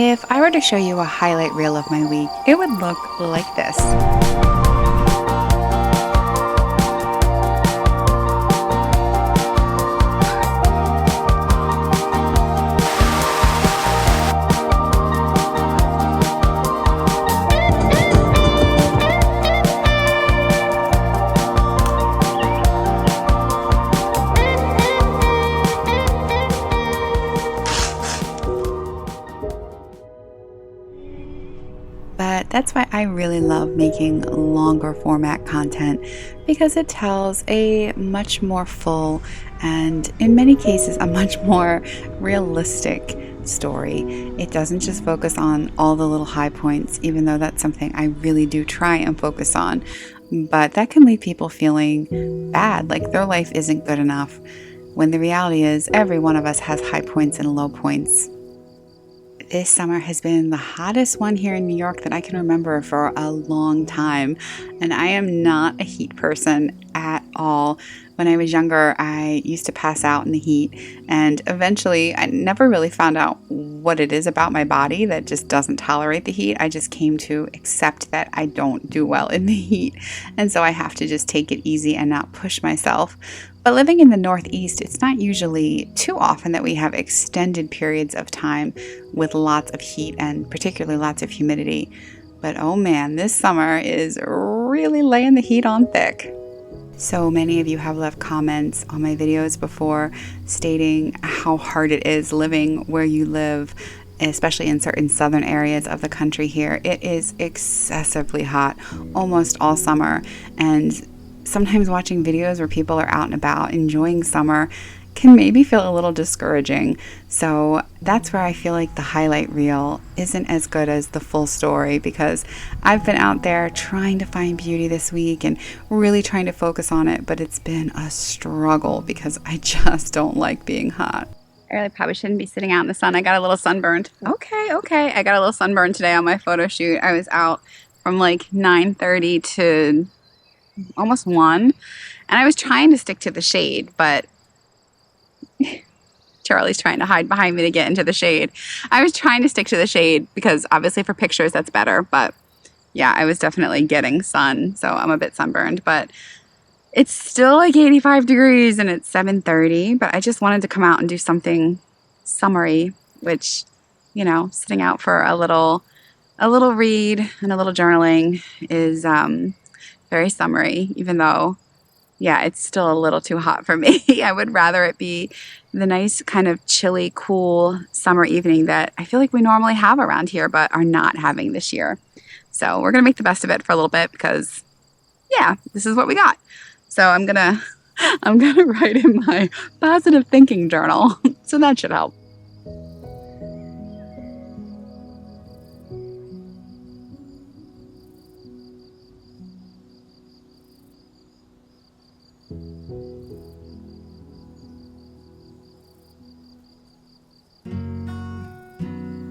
If I were to show you a highlight reel of my week, it would look like this. But that's why I really love making longer format content because it tells a much more full and, in many cases, a much more realistic story. It doesn't just focus on all the little high points, even though that's something I really do try and focus on. But that can leave people feeling bad, like their life isn't good enough, when the reality is every one of us has high points and low points. This summer has been the hottest one here in New York that I can remember for a long time. And I am not a heat person at all. When I was younger, I used to pass out in the heat. And eventually, I never really found out what it is about my body that just doesn't tolerate the heat. I just came to accept that I don't do well in the heat. And so I have to just take it easy and not push myself. But living in the Northeast, it's not usually too often that we have extended periods of time with lots of heat and particularly lots of humidity. But oh man, this summer is really laying the heat on thick. So many of you have left comments on my videos before stating how hard it is living where you live, especially in certain southern areas of the country here. It is excessively hot almost all summer, and sometimes watching videos where people are out and about enjoying summer can maybe feel a little discouraging. So that's where I feel like the highlight reel isn't as good as the full story, because I've been out there trying to find beauty this week and really trying to focus on it, but it's been a struggle because I just don't like being hot. I really probably shouldn't be sitting out in the sun. I got a little sunburned. Okay. I got a little sunburn today on my photo shoot. I was out from like 9:30 to almost 1, and I was trying to stick to the shade, but Charlie's trying to hide behind me to get into the shade. I was trying to stick to the shade because obviously for pictures that's better, but yeah, I was definitely getting sun, so I'm a bit sunburned, but it's still like 85 degrees and it's 7:30, but I just wanted to come out and do something summery, which, you know, sitting out for a little read and a little journaling is very summery, even though, yeah, it's still a little too hot for me. I would rather it be the nice kind of chilly, cool summer evening that I feel like we normally have around here, but are not having this year. So we're going to make the best of it for a little bit because, yeah, this is what we got. So I'm going to write in my positive thinking journal. So that should help.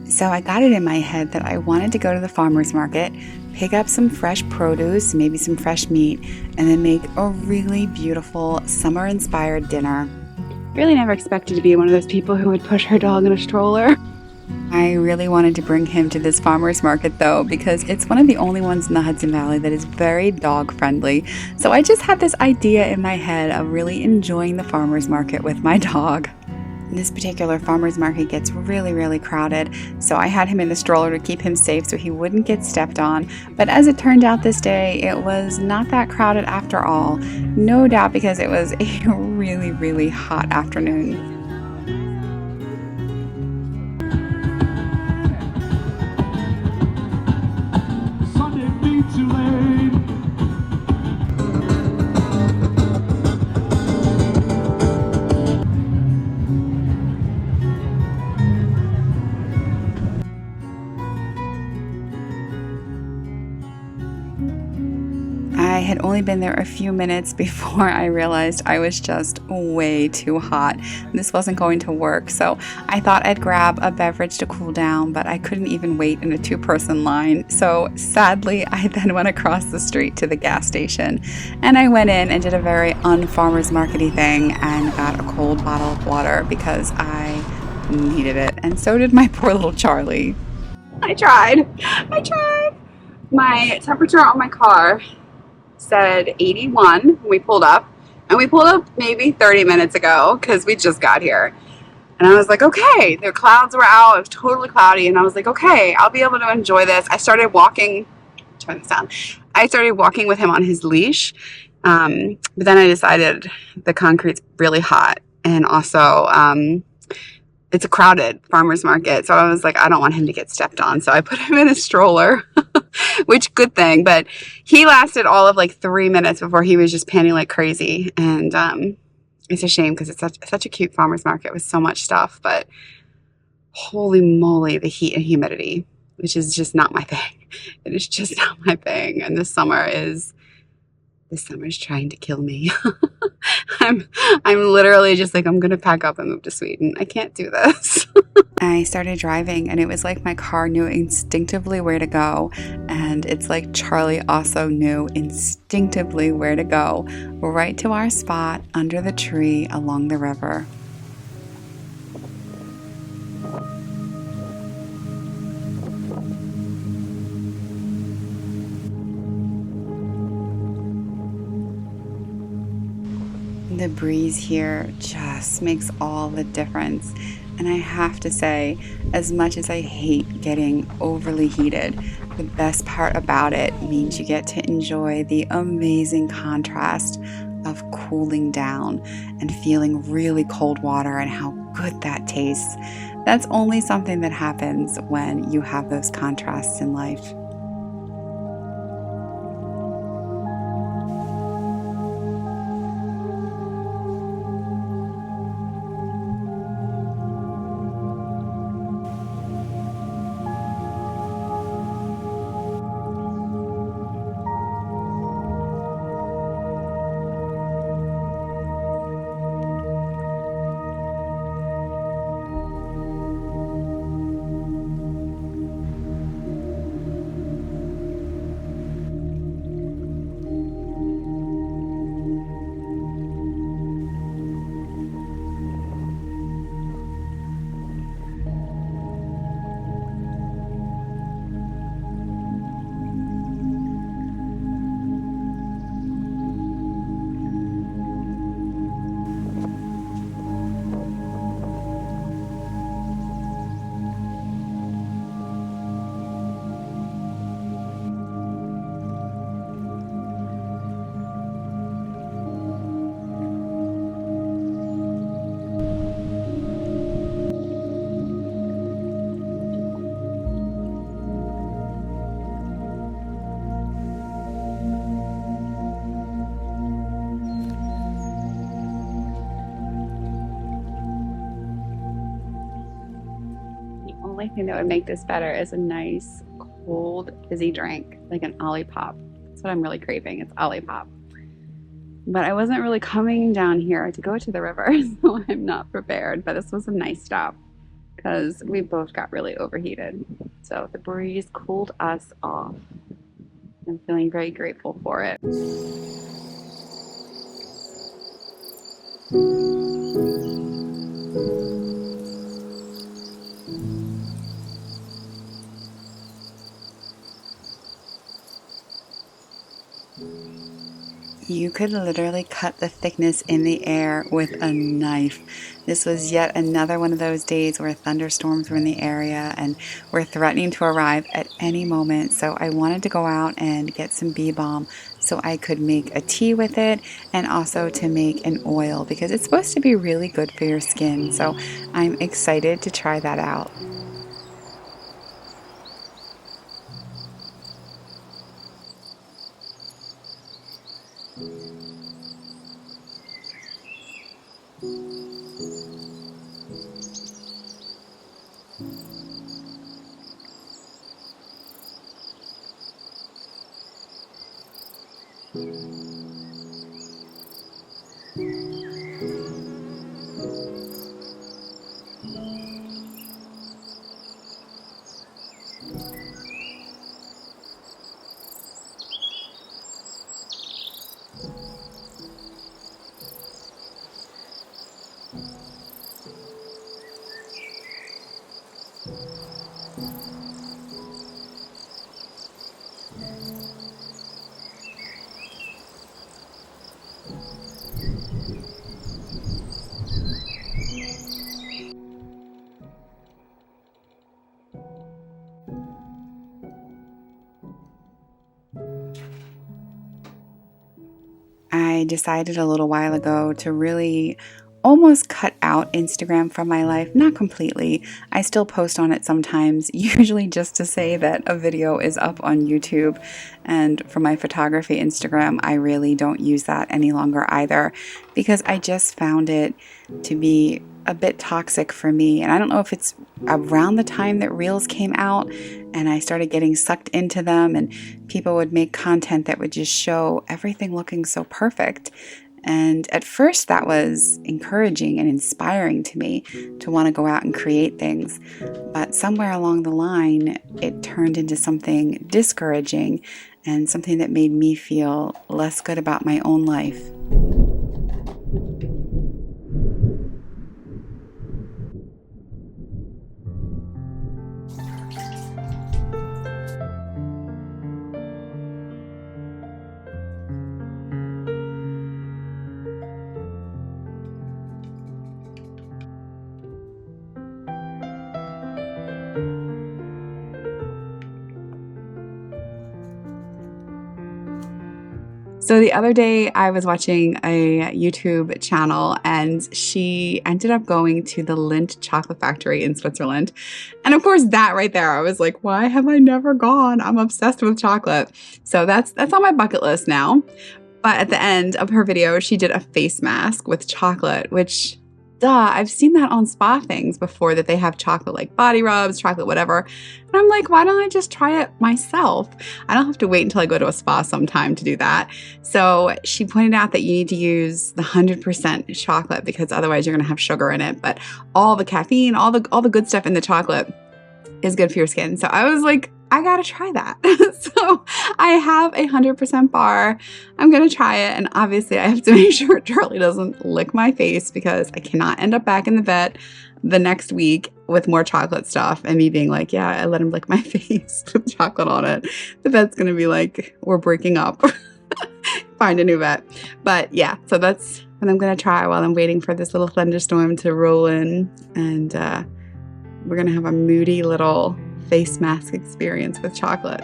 So I got it in my head that I wanted to go to the farmer's market, pick up some fresh produce, maybe some fresh meat, and then make a really beautiful summer-inspired dinner. Really never expected to be one of those people who would push her dog in a stroller. I really wanted to bring him to this farmer's market though, because it's one of the only ones in the Hudson Valley that is very dog friendly. So I just had this idea in my head of really enjoying the farmer's market with my dog. This particular farmer's market gets really, really crowded, so I had him in the stroller to keep him safe so he wouldn't get stepped on. But as it turned out this day, it was not that crowded after all. No doubt because it was a really, really hot afternoon. I had only been there a few minutes before I realized I was just way too hot. This wasn't going to work, so I thought I'd grab a beverage to cool down, but I couldn't even wait in a two-person line. So sadly, I then went across the street to the gas station, and I went in and did a very un-farmer's market-y thing and got a cold bottle of water because I needed it, and so did my poor little Charlie. I tried. I tried. My temperature on my car said 81 when we pulled up. And we pulled up maybe 30 minutes ago because we just got here. And I was like, okay, the clouds were out. It was totally cloudy. And I was like, okay, I'll be able to enjoy this. I started walking. Turn this down. I started walking with him on his leash. But then I decided the concrete's really hot. And also, it's a crowded farmer's market. So I was like, I don't want him to get stepped on. So I put him in a stroller, which good thing. But he lasted all of like 3 minutes before he was just panting like crazy. And it's a shame because it's such a cute farmer's market with so much stuff. But holy moly, the heat and humidity, which is just not my thing. It is just not my thing. And this summer's trying to kill me. I'm literally just like, I'm gonna pack up and move to Sweden. I can't do this. I started driving and it was like my car knew instinctively where to go. And it's like Charlie also knew instinctively where to go, right to our spot under the tree along the river. The breeze here just makes all the difference. And I have to say, as much as I hate getting overly heated, the best part about it means you get to enjoy the amazing contrast of cooling down and feeling really cold water and how good that tastes. That's only something that happens when you have those contrasts in life. Only thing that would make this better is a nice cold fizzy drink, like an Olipop. That's what I'm really craving. It's Olipop. But I wasn't really coming down here to go to the river, so I'm not prepared. But this was a nice stop because we both got really overheated. So the breeze cooled us off. I'm feeling very grateful for it. You could literally cut the thickness in the air with a knife. This was yet another one of those days where thunderstorms were in the area and were threatening to arrive at any moment. So I wanted to go out and get some bee balm so I could make a tea with it and also to make an oil because it's supposed to be really good for your skin. So I'm excited to try that out. I decided a little while ago to really almost cut out Instagram from my life. Not completely. I still post on it sometimes, usually just to say that a video is up on YouTube. And for my photography Instagram, I really don't use that any longer either, because I just found it to be a bit toxic for me. And I don't know if it's around the time that Reels came out and I started getting sucked into them, and people would make content that would just show everything looking so perfect. And at first that was encouraging and inspiring to me to want to go out and create things. But somewhere along the line, it turned into something discouraging and something that made me feel less good about my own life. So the other day I was watching a YouTube channel and she ended up going to the Lindt chocolate factory in Switzerland. And of course that right there, I was like, why have I never gone? I'm obsessed with chocolate. So that's on my bucket list now. But at the end of her video, she did a face mask with chocolate, which I've seen that on spa things before, that they have chocolate like body rubs, chocolate whatever. And I'm like, why don't I just try it myself? I don't have to wait until I go to a spa sometime to do that. So she pointed out that you need to use the 100% chocolate because otherwise you're going to have sugar in it. But all the caffeine, all the good stuff in the chocolate is good for your skin. So I was like, I gotta try that. So I have a 100% bar. I'm gonna try it. And obviously I have to make sure Charlie doesn't lick my face because I cannot end up back in the vet the next week with more chocolate stuff and me being like, yeah, I let him lick my face with chocolate on it. The vet's gonna be like, we're breaking up. Find a new vet. But yeah, so that's what I'm gonna try while I'm waiting for this little thunderstorm to roll in. And we're gonna have a moody little face mask experience with chocolate.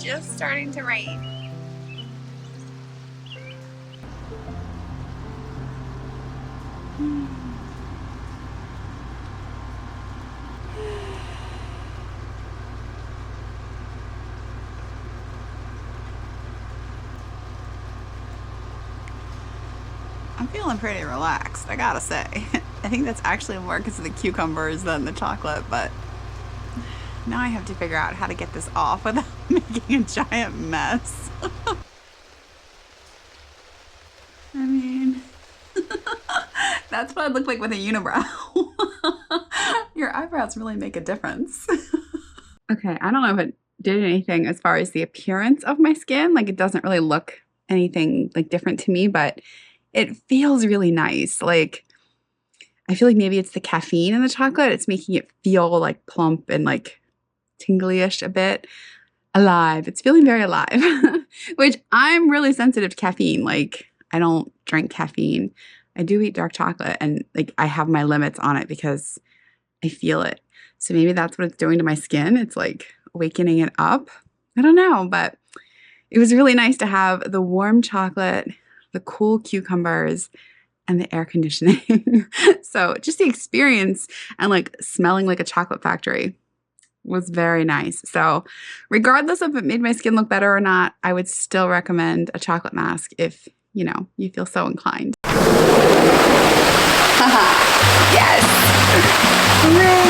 Just starting to rain. I'm feeling pretty relaxed, I gotta say. I think that's actually more because of the cucumbers than the chocolate, but now I have to figure out how to get this off without making a giant mess. I mean, that's what I look like with a unibrow. Your eyebrows really make a difference. Okay, I don't know if it did anything as far as the appearance of my skin. Like, it doesn't really look anything like different to me, but it feels really nice. Like, I feel like maybe it's the caffeine in the chocolate. It's making it feel like plump and like tingly-ish a bit. Alive. It's feeling very alive, which I'm really sensitive to caffeine. Like, I don't drink caffeine. I do eat dark chocolate and like I have my limits on it because I feel it. So maybe that's what it's doing to my skin. It's like awakening it up. I don't know, but it was really nice to have the warm chocolate, the cool cucumbers, and the air conditioning. So just the experience and like smelling like a chocolate factory was very nice. So regardless of if it made my skin look better or not, I would still recommend a chocolate mask if, you know, you feel so inclined. Yes! Hooray!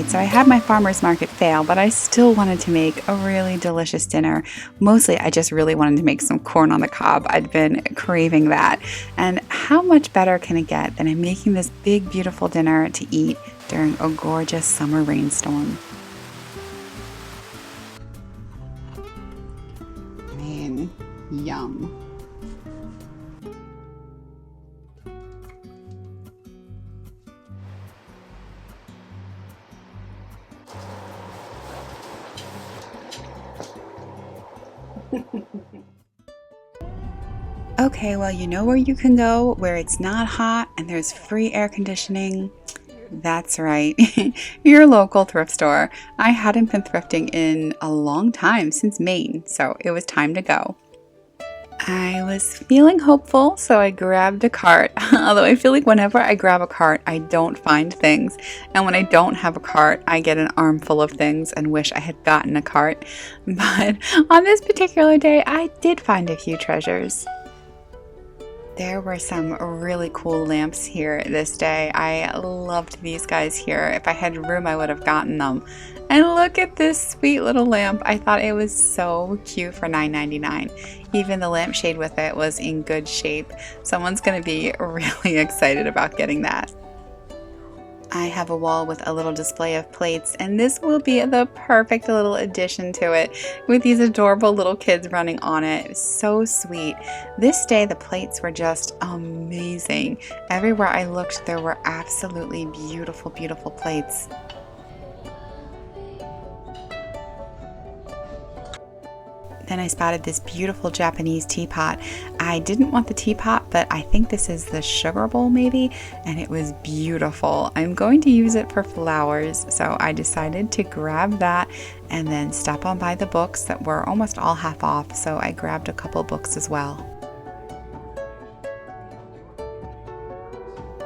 So I had my farmer's market fail, but I still wanted to make a really delicious dinner. Mostly, I just really wanted to make some corn on the cob. I'd been craving that. And how much better can it get than in making this big, beautiful dinner to eat during a gorgeous summer rainstorm? Man, yum. Okay, well, you know where you can go where it's not hot and there's free air conditioning? That's right, your local thrift store. I hadn't been thrifting in a long time, since Maine, so it was time to go. I was feeling hopeful, so I grabbed a cart. Although I feel like whenever I grab a cart, I don't find things. And when I don't have a cart, I get an armful of things and wish I had gotten a cart. But on this particular day, I did find a few treasures. There were some really cool lamps here this day. I loved these guys here. If I had room, I would have gotten them. And look at this sweet little lamp. I thought it was so cute for $9.99. Even the lampshade with it was in good shape. Someone's going to be really excited about getting that. I have a wall with a little display of plates, and this will be the perfect little addition to it with these adorable little kids running on it. It's so sweet. This day the plates were just amazing. Everywhere I looked there were absolutely beautiful, beautiful plates. Then I spotted this beautiful Japanese teapot. I didn't want the teapot, but I think this is the sugar bowl maybe, and it was beautiful. I'm going to use it for flowers, so I decided to grab that and then stop on by the books that were almost all half off, so I grabbed a couple books as well.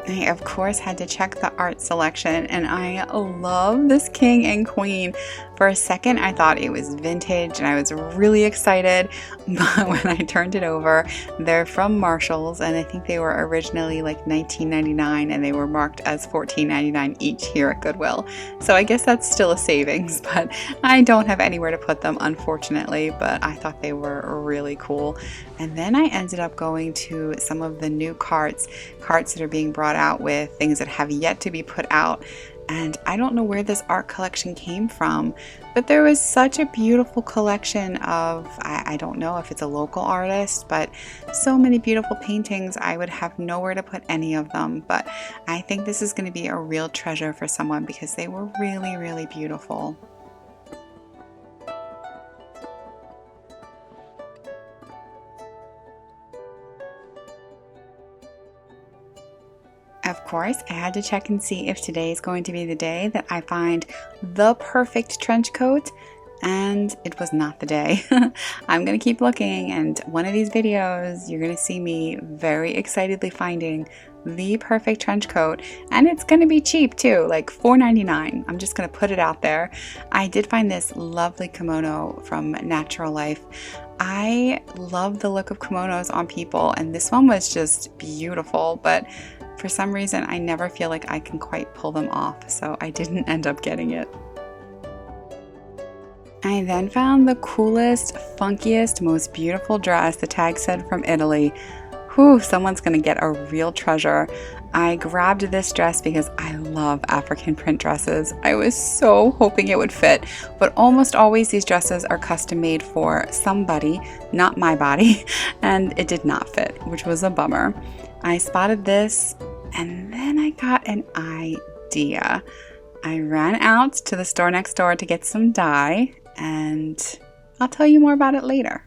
I, of course, had to check the art selection, and I love this king and queen. For a second, I thought it was vintage, and I was really excited, but when I turned it over, they're from Marshall's, and I think they were originally like $19.99, and they were marked as $14.99 each here at Goodwill. So I guess that's still a savings, but I don't have anywhere to put them, unfortunately, but I thought they were really cool. And then I ended up going to some of the new carts that are being brought out with things that have yet to be put out. And I don't know where this art collection came from, but there was such a beautiful collection of, I don't know if it's a local artist, but so many beautiful paintings. I would have nowhere to put any of them, but I think this is going to be a real treasure for someone because they were really, really beautiful. Of course, I had to check and see if today is going to be the day that I find the perfect trench coat, and it was not the day. I'm going to keep looking, and one of these videos, you're going to see me very excitedly finding the perfect trench coat, and it's going to be cheap too, like $4.99. I'm just going to put it out there. I did find this lovely kimono from Natural Life. I love the look of kimonos on people, and this one was just beautiful, but for some reason, I never feel like I can quite pull them off, so I didn't end up getting it. I then found the coolest, funkiest, most beautiful dress. The tag said from Italy. Whew, someone's gonna get a real treasure. I grabbed this dress because I love African print dresses. I was so hoping it would fit, but almost always these dresses are custom made for somebody, not my body, and it did not fit, which was a bummer. I spotted this, and then I got an idea. I ran out to the store next door to get some dye, and I'll tell you more about it later.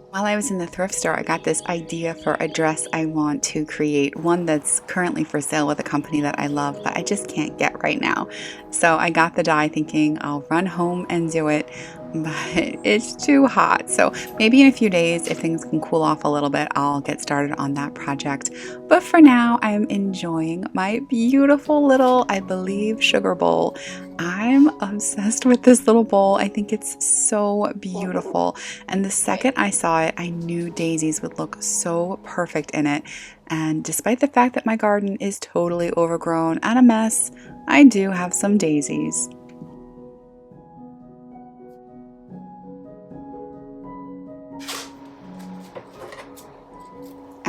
While I was in the thrift store, I got this idea for a dress I want to create, one that's currently for sale with a company that I love, but I just can't get right now. So I got the dye thinking I'll run home and do it. but it's too hot. So maybe in a few days, if things can cool off a little bit, I'll get started on that project. But for now, I'm enjoying my beautiful little, I believe, sugar bowl. I'm obsessed with this little bowl. I think it's so beautiful. And the second I saw it, I knew daisies would look so perfect in it. And despite the fact that my garden is totally overgrown and a mess, I do have some daisies.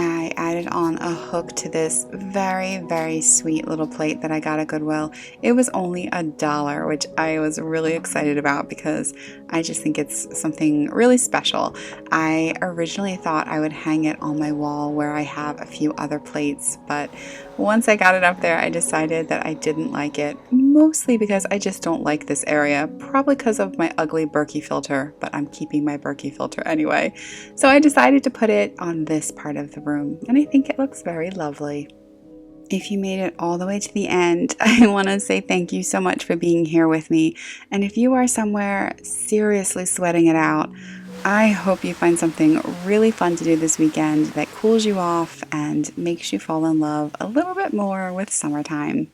I added on a hook to this very sweet little plate that I got at Goodwill. It was only $1, which I was really excited about because I just think it's something really special. I originally thought I would hang it on my wall where I have a few other plates, but once I got it up there, I decided that I didn't like it, mostly because I just don't like this area, probably because of my ugly Berkey filter, but I'm keeping my Berkey filter anyway. So I decided to put it on this part of the room, and I think it looks very lovely. If you made it all the way to the end, I want to say thank you so much for being here with me. And if you are somewhere seriously sweating it out, I hope you find something really fun to do this weekend that cools you off and makes you fall in love a little bit more with summertime.